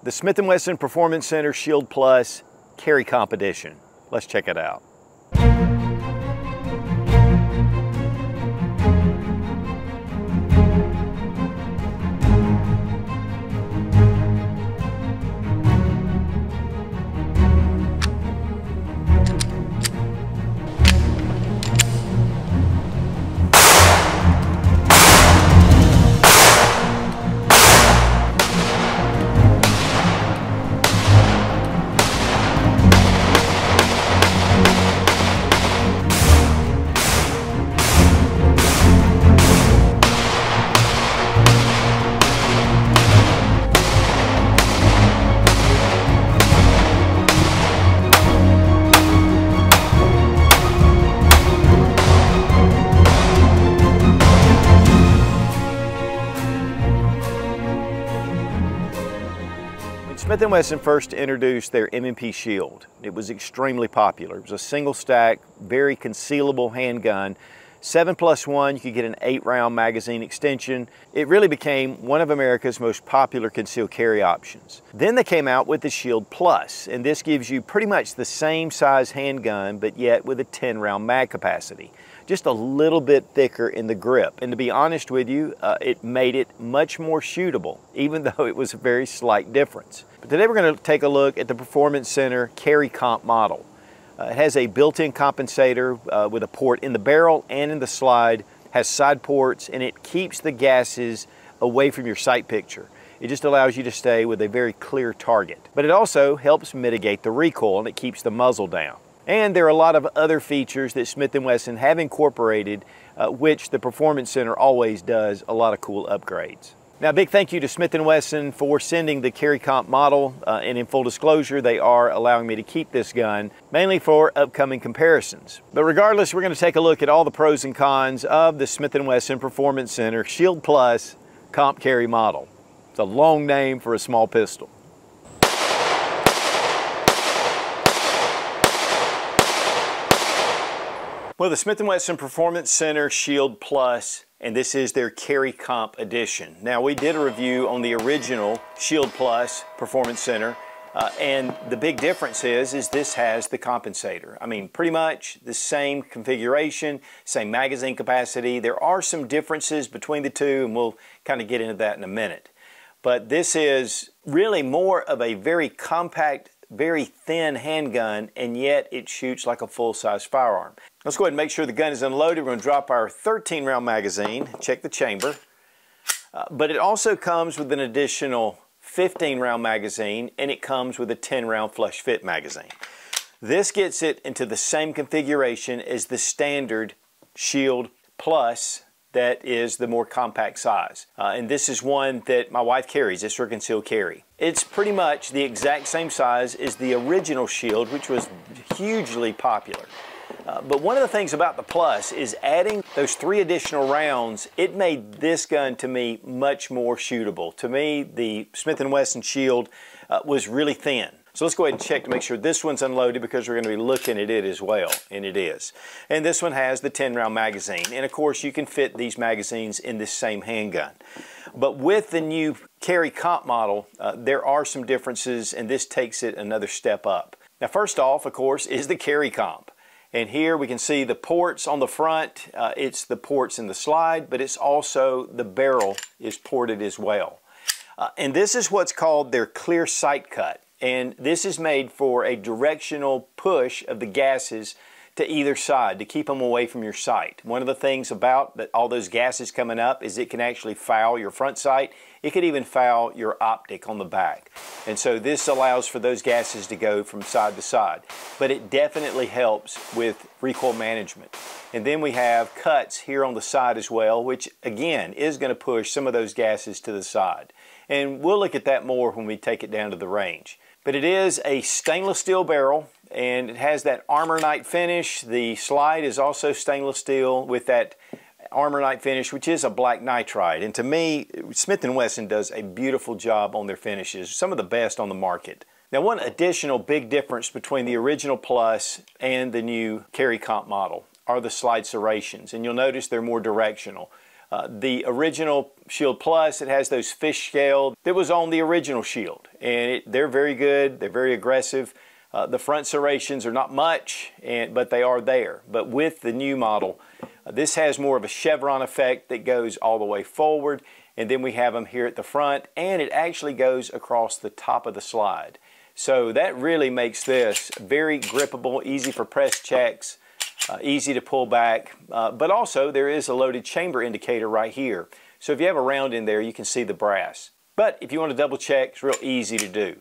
The Smith Wesson Performance Center Shield Plus Carry Comp Edition. Let's check it out. Smith & Wesson first introduced their M&P Shield. It was extremely popular. It was a single stack, very concealable handgun. 7+1, you could get an 8-round magazine extension. It really became one of America's most popular concealed carry options. Then they came out with the Shield Plus, and this gives you pretty much the same size handgun, but yet with a 10-round mag capacity. Just a little bit thicker in the grip. And to be honest with you, it made it much more shootable, even though it was a very slight difference. But today we're going to take a look at the Performance Center Carry Comp model. It has a built-in compensator with a port in the barrel and in the slide, has side ports, and it keeps the gases away from your sight picture. It just allows you to stay with a very clear target. But it also helps mitigate the recoil, and it keeps the muzzle down. And there are a lot of other features that Smith & Wesson have incorporated, which the Performance Center always does a lot of cool upgrades. Now, a big thank you to Smith & Wesson for sending the Carry Comp model, and in full disclosure, they are allowing me to keep this gun, mainly for upcoming comparisons. But regardless, we're going to take a look at all the pros and cons of the Smith & Wesson Performance Center Shield Plus Comp Carry model. It's a long name for a small pistol. Well, the Smith & Wesson Performance Center Shield Plus, and this is their Carry Comp Edition. Now, we did a review on the original Shield Plus Performance Center, and the big difference is this has the compensator. I mean, pretty much the same configuration, same magazine capacity. There are some differences between the two, and we'll kind of get into that in a minute. But this is really more of a very compact, very thin handgun, and yet it shoots like a full-size firearm. Let's go ahead and make sure the gun is unloaded. We're going to drop our 13-round magazine, check the chamber. But it also comes with an additional 15-round magazine, and it comes with a 10-round flush fit magazine. This gets it into the same configuration as the standard Shield Plus, that is the more compact size. And this is one that my wife carries. It's her concealed carry. It's pretty much the exact same size as the original Shield, which was hugely popular. But one of the things about the Plus is adding those 3 additional rounds, it made this gun to me much more shootable. To me, the Smith & Wesson Shield was really thin. So let's go ahead and check to make sure this one's unloaded, because we're going to be looking at it as well, and it is. And this one has the 10-round magazine, and of course you can fit these magazines in this same handgun. But with the new Carry Comp model, there are some differences, and this takes it another step up. Now, first off, of course, is the Carry Comp. And here we can see the ports on the front. It's the ports in the slide, but it's also the barrel is ported as well. And this is what's called their clear sight cut. And this is made for a directional push of the gases to either side to keep them away from your sight. One of the things about all those gases coming up is it can actually foul your front sight. It could even foul your optic on the back. And so this allows for those gases to go from side to side. But it definitely helps with recoil management. And then we have cuts here on the side as well, which again is going to push some of those gases to the side. And we'll look at that more when we take it down to the range. But it is a stainless steel barrel, and it has that Armornite finish. The slide is also stainless steel with that Armornite finish, which is a black nitride. And to me, Smith & Wesson does a beautiful job on their finishes, some of the best on the market. Now, one additional big difference between the original Plus and the new Carry Comp model are the slide serrations, and you'll notice they're more directional. The original Shield Plus, it has those fish scale that was on the original Shield. And they're very good, they're very aggressive. The front serrations are not much, but they are there. But with the new model, this has more of a chevron effect that goes all the way forward. And then we have them here at the front, and it actually goes across the top of the slide. So that really makes this very grippable, easy for press checks, easy to pull back. But also there is a loaded chamber indicator right here. So if you have a round in there, you can see the brass. But if you want to double check, it's real easy to do.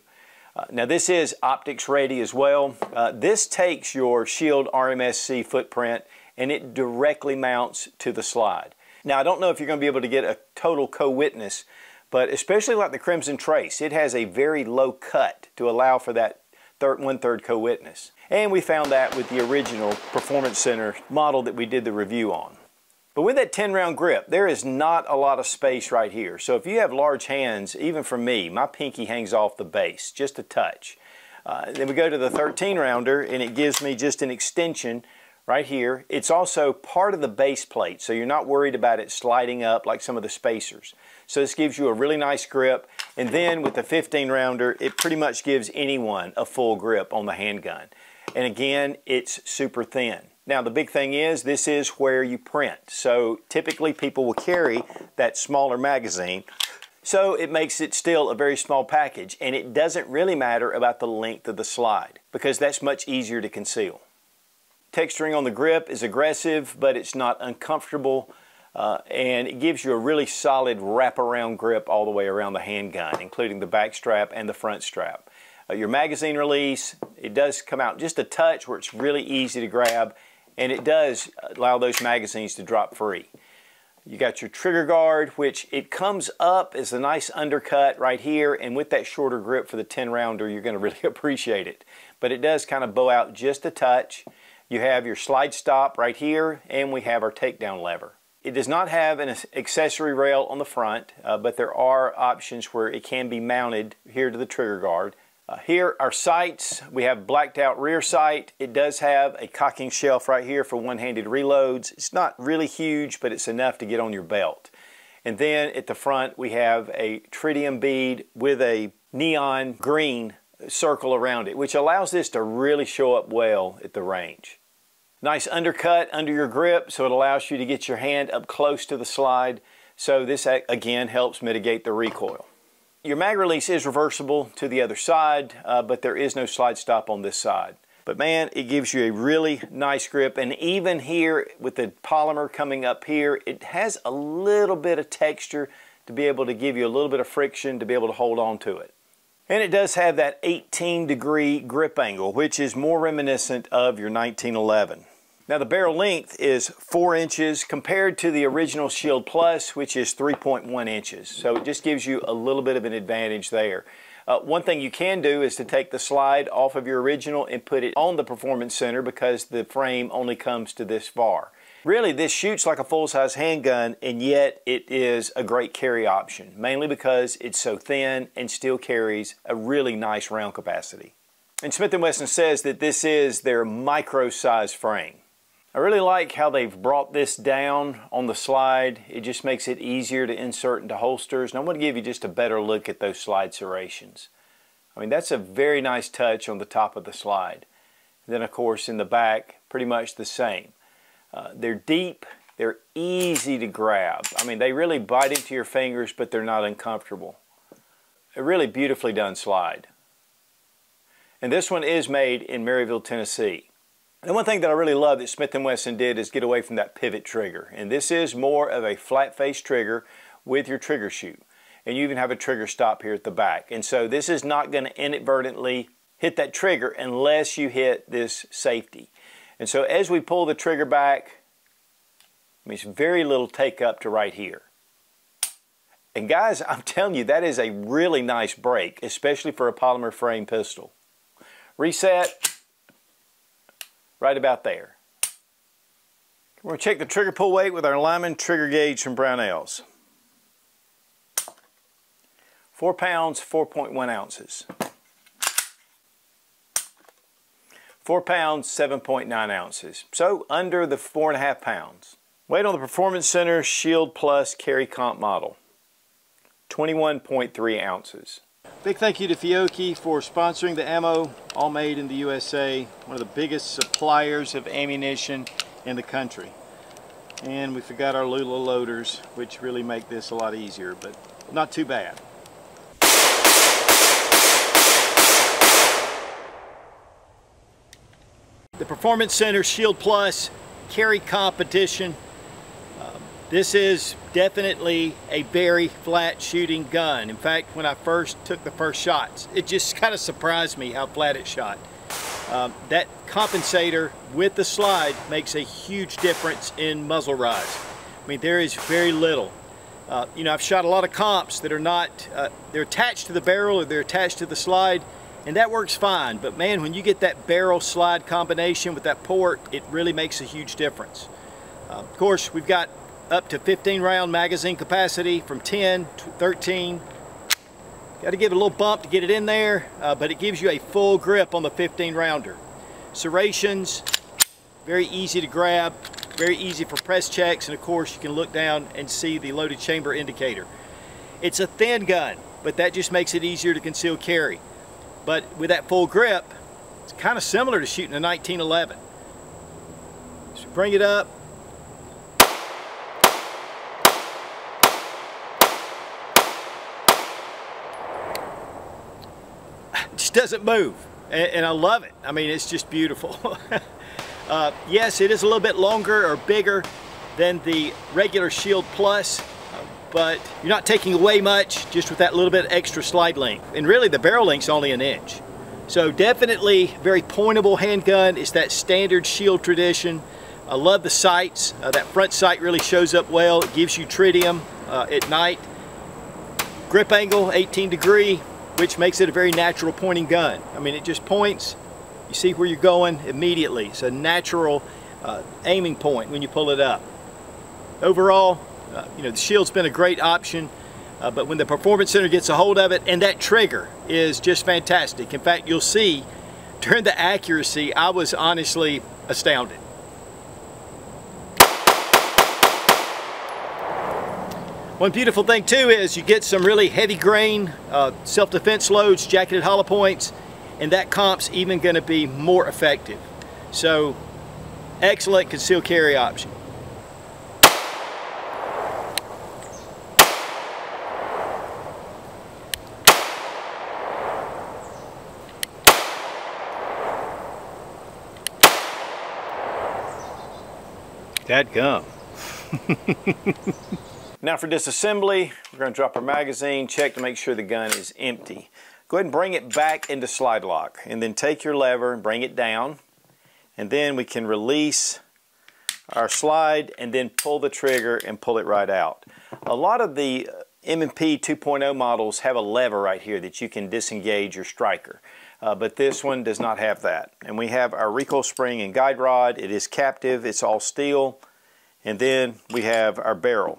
Now this is optics ready as well. This takes your Shield RMSC footprint and it directly mounts to the slide. Now I don't know if you're going to be able to get a total co-witness, but especially like the Crimson Trace, it has a very low cut to allow for that 1/3 co-witness. And we found that with the original Performance Center model that we did the review on. But with that 10-round grip, there is not a lot of space right here. So if you have large hands, even for me, my pinky hangs off the base, just a touch. Then we go to the 13-rounder, and it gives me just an extension right here. It's also part of the base plate, so you're not worried about it sliding up like some of the spacers. So this gives you a really nice grip. And then with the 15-rounder, it pretty much gives anyone a full grip on the handgun. And again, it's super thin. Now the big thing is, this is where you print. So typically people will carry that smaller magazine. So it makes it still a very small package, and it doesn't really matter about the length of the slide because that's much easier to conceal. Texturing on the grip is aggressive, but it's not uncomfortable, and it gives you a really solid wraparound grip all the way around the handgun, including the back strap and the front strap. Your magazine release, it does come out just a touch where it's really easy to grab, and it does allow those magazines to drop free. You got your trigger guard, which it comes up as a nice undercut right here, and with that shorter grip for the 10-rounder, you're going to really appreciate it. But it does kind of bow out just a touch. You have your slide stop right here, and we have our takedown lever. It does not have an accessory rail on the front, but there are options where it can be mounted here to the trigger guard. Here are sights. We have blacked out rear sight. It does have a cocking shelf right here for one-handed reloads. It's not really huge, but it's enough to get on your belt. And then at the front we have a tritium bead with a neon green circle around it, which allows this to really show up well at the range. Nice undercut under your grip, so it allows you to get your hand up close to the slide. So this again helps mitigate the recoil. Your mag release is reversible to the other side, but there is no slide stop on this side. But man, it gives you a really nice grip, and even here with the polymer coming up here, it has a little bit of texture to be able to give you a little bit of friction to be able to hold on to it. And it does have that 18-degree grip angle, which is more reminiscent of your 1911. Now the barrel length is 4 inches compared to the original Shield Plus, which is 3.1 inches. So it just gives you a little bit of an advantage there. One thing you can do is to take the slide off of your original and put it on the Performance Center because the frame only comes to this far. Really, this shoots like a full-size handgun, and yet it is a great carry option, mainly because it's so thin and still carries a really nice round capacity. And Smith Wesson says that this is their micro-size frame. I really like how they've brought this down on the slide. It just makes it easier to insert into holsters. And I'm going to give you just a better look at those slide serrations. I mean, that's a very nice touch on the top of the slide. And then, of course, in the back, pretty much the same. They're deep. They're easy to grab. I mean, they really bite into your fingers, but they're not uncomfortable. A really beautifully done slide. And this one is made in Maryville, Tennessee. And one thing that I really love that Smith & Wesson did is get away from that pivot trigger. And this is more of a flat face trigger with your trigger shoe. And you even have a trigger stop here at the back. And so this is not going to inadvertently hit that trigger unless you hit this safety. And so as we pull the trigger back, I mean, it's very little take up to right here. And guys, I'm telling you, that is a really nice break, especially for a polymer frame pistol. Reset. Right about there. We're going to check the trigger pull weight with our Lyman trigger gauge from Brownells. 4 pounds, 4.1 ounces. 4 pounds, 7.9 ounces. So under the 4.5 pounds. Weight on the Performance Center Shield Plus Carry Comp model. 21.3 ounces. Big thank you to Fiocchi for sponsoring the ammo, all made in the USA, one of the biggest suppliers of ammunition in the country. And we forgot our Lula loaders, which really make this a lot easier, but not too bad. The Performance Center Shield Plus Carry Competition. This is definitely a very flat shooting gun. In fact, when I first took the first shots, it just kind of surprised me how flat it shot. That compensator with the slide makes a huge difference in muzzle rise. I mean, there is very little. You know, I've shot a lot of comps that are not, they're attached to the barrel or they're attached to the slide, and that works fine. But man, when you get that barrel slide combination with that port, it really makes a huge difference. Of course, we've got up to 15 round magazine capacity from 10 to 13. Got to give it a little bump to get it in there, but it gives you a full grip on the 15 rounder. Serrations, very easy to grab, very easy for press checks, and of course you can look down and see the loaded chamber indicator. It's a thin gun, but that just makes it easier to conceal carry. But with that full grip, it's kind of similar to shooting a 1911. So bring it up. Just doesn't move, and I love it. I mean, it's just beautiful. Yes, it is a little bit longer or bigger than the regular Shield Plus, but you're not taking away much just with that little bit extra slide length. And really, the barrel length's only an inch. So definitely very pointable handgun. It's that standard Shield tradition. I love the sights. That front sight really shows up well. It gives you tritium at night. Grip angle, 18 degree. Which makes it a very natural pointing gun. I mean, it just points, you see where you're going immediately. It's a natural aiming point when you pull it up. Overall, you know, the Shield's been a great option, but when the Performance Center gets a hold of it, and that trigger is just fantastic. In fact, you'll see during the accuracy, I was honestly astounded. One beautiful thing too is you get some really heavy grain self-defense loads, jacketed hollow points, and that comp's even going to be more effective. So excellent concealed carry option. Dadgum. Now for disassembly, we're going to drop our magazine, check to make sure the gun is empty. Go ahead and bring it back into slide lock, and then take your lever and bring it down, and then we can release our slide and then pull the trigger and pull it right out. A lot of the M&P 2.0 models have a lever right here that you can disengage your striker, but this one does not have that. And we have our recoil spring and guide rod. It is captive, it's all steel, and then we have our barrel.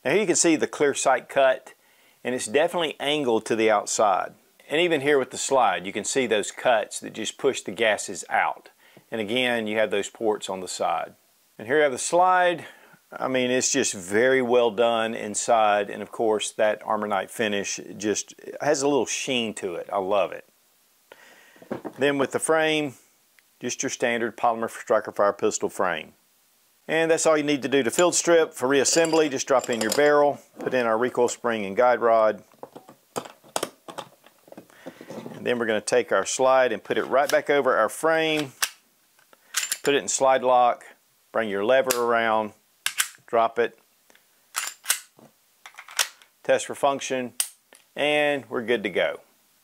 Now here you can see the clear sight cut, and it's definitely angled to the outside. And even here with the slide, you can see those cuts that just push the gases out. And again, you have those ports on the side. And here you have the slide. I mean, it's just very well done inside, and of course that Armor Night finish just has a little sheen to it. I love it. Then with the frame, just your standard polymer striker fire pistol frame. And that's all you need to do to field strip. For reassembly, just drop in your barrel, put in our recoil spring and guide rod. And then we're going to take our slide and put it right back over our frame. Put it in slide lock, bring your lever around, drop it, test for function, and we're good to go.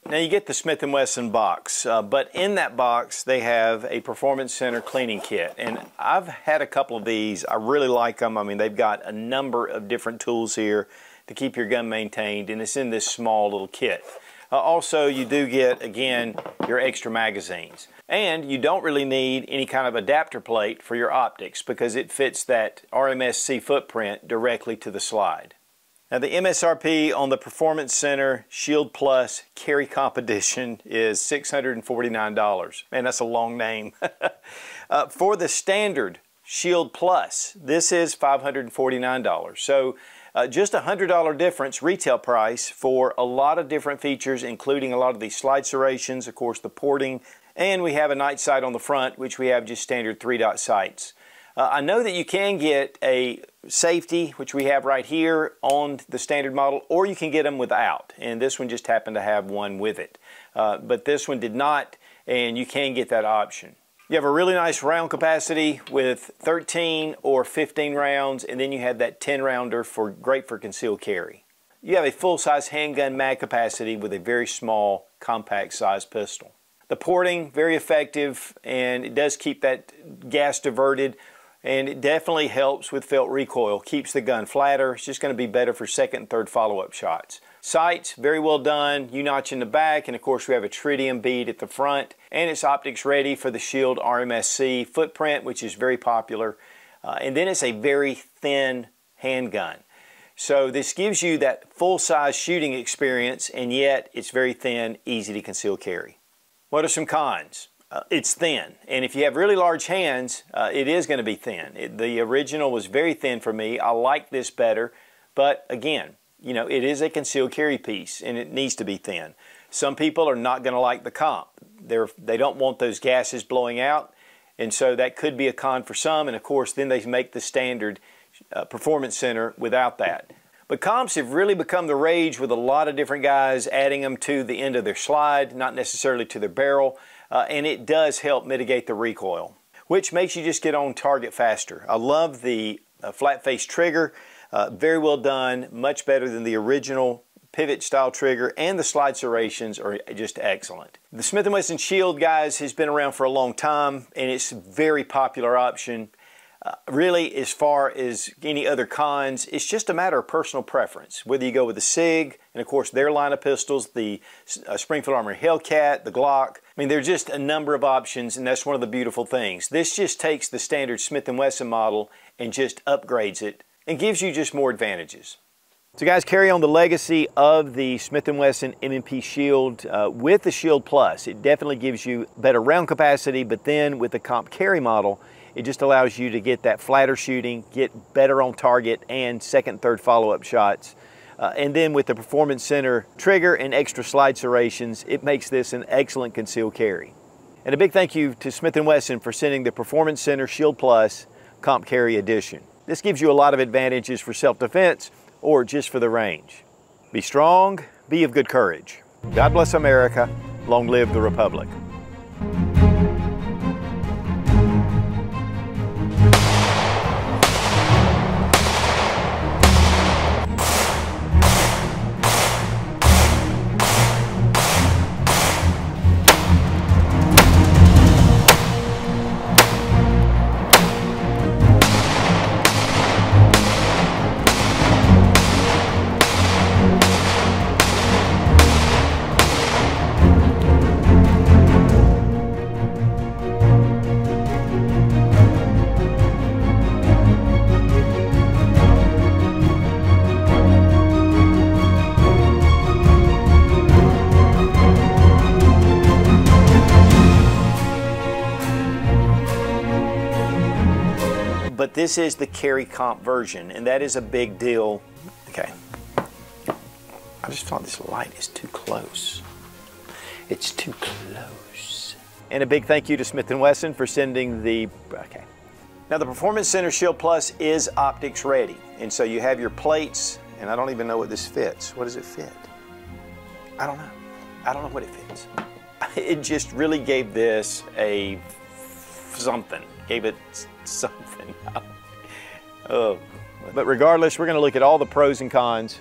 Now you get the Smith Wesson box, but in that box they have a Performance Center cleaning kit, and I've had a couple of these. I really like them. I mean, they've got a number of different tools here to keep your gun maintained, and it's in this small little kit. Also, you do get, again, your extra magazines. And you don't really need any kind of adapter plate for your optics because it fits that RMSC footprint directly to the slide. Now the MSRP on the Performance Center Shield Plus Carry Competition is $649. Man, that's a long name. For the standard Shield Plus, this is $549. So Just a $100 difference retail price for a lot of different features, including a lot of these slide serrations, of course the porting, and we have a night sight on the front, which we have just standard 3-dot sights. I know that you can get a safety, which we have right here on the standard model, or you can get them without, and this one just happened to have one with it. But this one did not, and you can get that option. You have a really nice round capacity with 13 or 15 rounds, and then you have that 10 rounder great for concealed carry. You have a full-size handgun mag capacity with a very small compact size pistol. The porting, very effective, and it does keep that gas diverted, and it definitely helps with felt recoil, keeps the gun flatter. It's just going to be better for second and third follow-up shots. Sights, very well done, U-notch in the back, and of course we have a tritium bead at the front, and it's optics ready for the Shield RMSC footprint, which is very popular. And then it's a very thin handgun. So this gives you that full-size shooting experience, and yet it's very thin, easy to conceal carry. What are some cons? It's thin, and if you have really large hands, it is going to be thin. The original was very thin for me. I like this better, but again, you know, it is a concealed carry piece, and it needs to be thin. Some people are not going to like the comp. They don't want those gases blowing out, and so that could be a con for some, and of course then they make the standard Performance Center without that. But comps have really become the rage with a lot of different guys adding them to the end of their slide, not necessarily to their barrel. And it does help mitigate the recoil, which makes you just get on target faster. I love the flat face trigger, very well done, much better than the original pivot style trigger, and the slide serrations are just excellent. The Smith & Wesson Shield, guys, has been around for a long time, and it's a very popular option. Really, as far as any other cons, it's just a matter of personal preference. Whether you go with the SIG, and of course their line of pistols, the Springfield Armory Hellcat, the Glock. I mean, there's just a number of options, and that's one of the beautiful things. This just takes the standard Smith & Wesson model and just upgrades it and gives you just more advantages. So guys, carry on the legacy of the Smith & Wesson M&P Shield with the Shield Plus. It definitely gives you better round capacity, but then with the comp carry model, it just allows you to get that flatter shooting, get better on target, and second and third follow-up shots. And then with the Performance Center trigger and extra slide serrations, it makes this an excellent concealed carry. And a big thank you to Smith & Wesson for sending the Performance Center Shield Plus Comp Carry Edition. This gives you a lot of advantages for self-defense or just for the range. Be strong, be of good courage. God bless America, long live the Republic. But this is the carry comp version, and that is a big deal. Okay, I just thought this light is too close. It's too close. And a big thank you to Smith & Wesson for sending the, okay. Now the Performance Center Shield Plus is optics ready, and so you have your plates, and I don't even know what this fits. What does it fit? I don't know. I don't know what it fits. It just really gave this a something. Gave it something. Oh. But regardless, we're going to look at all the pros and cons